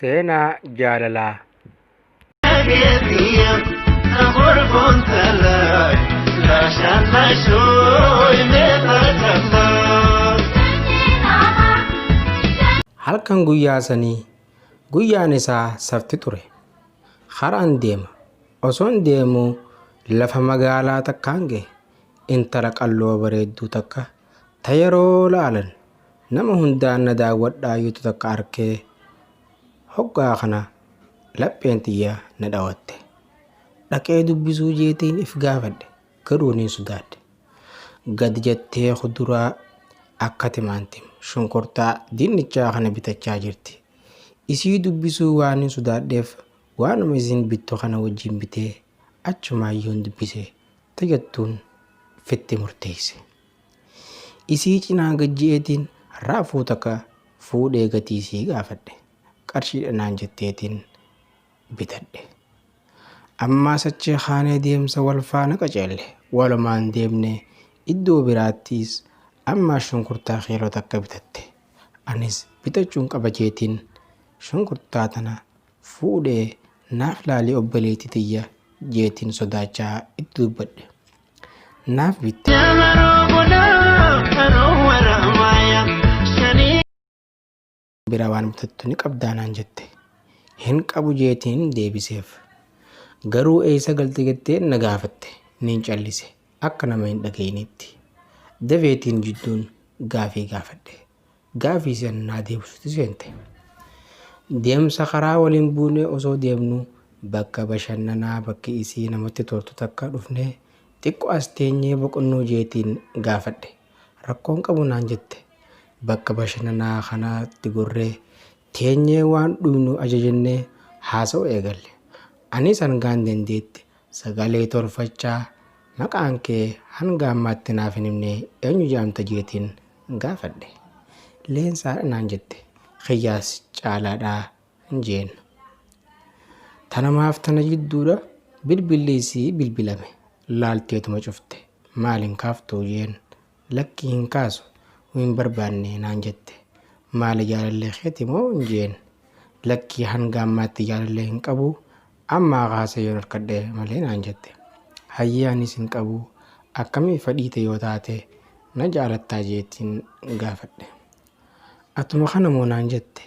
Seenaa jaalalaa. Halkan guyyaa sanii guyyaan isaa safti ture. Karaan deema. Osoon deemuu lafa magaalaa takkaan ga'e. Intala qalloo bareedduu takka ta yeroo laalan nama hundaan na daawwadhaa yuutu takka arkee hoggaa kana lapheen xiyyaa na dhawatte. Dhaqee dubbisuu jeetiin if gaafadhe garuu niin sodaadhe. Gad jettee kuduraa akka timaantim shunkurtaa dinnichaa kana bitachaa jirti. Isii dubbisuu waan hin sodaadheef waanuma isin bittu kana wajjin bitee achumaayyoon dubbisee tajattuun fitti murteesse. Isii cinaa gajji'eetiin raafuu takka fuudhee gatiisii gaafadhe. Qarshiidhanaan jetteetiin bitadhe. Ammaas achi kaanee deemsa wal faana qaceelle. Walumaan deemnee iddoo biraattis ammaa shunkurtaa keeloo takka bitatte. Anis bitachuun qaba jeetiin shunkurtaa tana fuudhee naaf laalee obboleettii tiyya jeetiin sodaachaa itti dubbadhe. Naaf bitte. Bira waan bitattu ni qabdaanaan jette. Hin qabu jeetiin deebiseef. Garuu eessa galte jettee na gaafatte. Niin callise akka nama hin dhageenyetti. Dafeetiin jidduun gaafii gaafadhe. Gaafii sannaa deebisuutti seente. Deemsa karaa waliin buunee osoo deemnu bakka bashannanaa bakki isii namatti toltu takka dhufnee xiqqoo as teenyee boqonnoo jeetiin gaafadhe. Rakkoon qabu naan jette. Bakka bashannanaa kanaatti gorree teenyee waan dhuynu ajajannee haasa'u eegalle. Anis hangaan dandeetti sagalee tolfachaa maqaan kee hanga ammaatti naaf hin himne eenyu jedhamta jeetiin gaafadhe. Leensaadha naan jette. Xiyyaas caalaadhaa hin jeen. Tanamaaf tana jidduudha bilbilli isii bilbilame. Laalteetuma cufte. Maaliin kaaftuu jeen. Lakkii hin kaasu hin barbaanne naan jette. Maali jaalallee keeti moo hin jeen. Lakkii hanga ammaatti jaalallee hin qabu ammaa kaasee yoon harkadhe malee naan jette. Hayyaanis hin qabu akkamii fadhiite yoo taate na jaalattaa jeetiin gaafadhe. Atuma kana moo naan jette.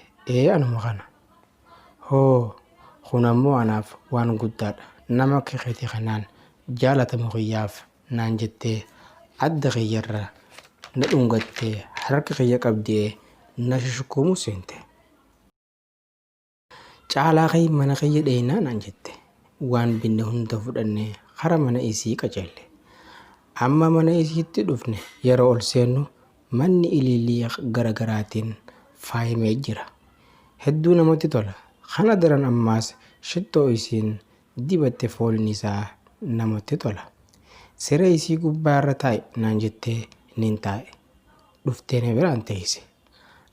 Anuma kana. Hoo kun ammoo anaaf waan guddaadha. Nama keetii kanaan jaalatamu kiyyaaf naan jettee adda kiyyarra na dhungattee harka kiyya qabdee na shushukuumu seente. Caalaa kiyya mana kiyya dheeynaa naan jette. Waan binne hunda fudhannee hara mana isii qaceelle. Amma mana isiitti dhufne yeroo ol seennu manni ilillii garagaraatiin faayamee jira. Hedduu namatti tola. Kana daran ammaas shittoo isiin dibatte foolni isaa namatti tola. Siree isii gubbaarra taa'e naan jettee niin taa'e. Dhuftee na biraan teesse.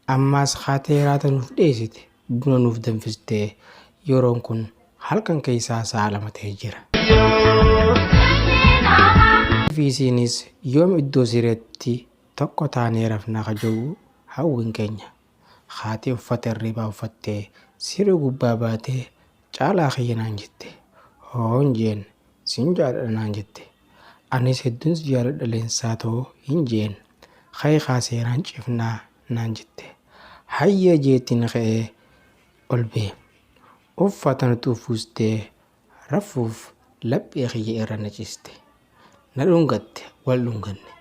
Ammaas haatee raata nuuf dhiyeessite. Buna nuuf danfistee yeroon kun halkan keessaa sa'a 2 ta'ee jira. Isiinis yoom iddoo sireetti tokko taanee rafnaa kaja'uu hawwiin keenya. Haatee uffata hirribaa uffattee siree gubbaa baatee caalaa kiyya naan jette. Hoon jeen sin jaaladha naan jette. Anis hedduun si jaaladha leensaa ta'uu hin jeen. Ka'ee kaasee naan cifnaa naan jette. Hayyee jeetiin ka'ee ol bee. Uffata nuti uffustee rafuuf laphee kiyya irra na ciste. Na dhungatte wal dhunganne.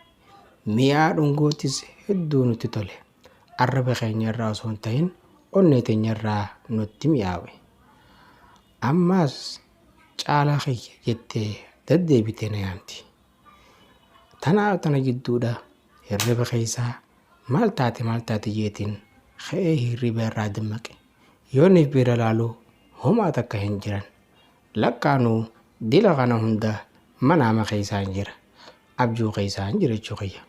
Mi'aa dhungootis hedduu nutti tole. Arraba keenya irraa osoo hin ta'in onnee teenya irraa nutti mi'aawe. Ammaas caalaa kiyya jettee deddeebitee na yaamti. Tana gidduudha hirriba keessaa maal taate jeetiin ka'ee hirriba irraa dammaqe. Yooniif bira laaluu homaa takka hin jiran. Lakkaanuu dila kana hunda manaama keessaa hin jira. Abjuu keessaa hin jira jechuu kiyya.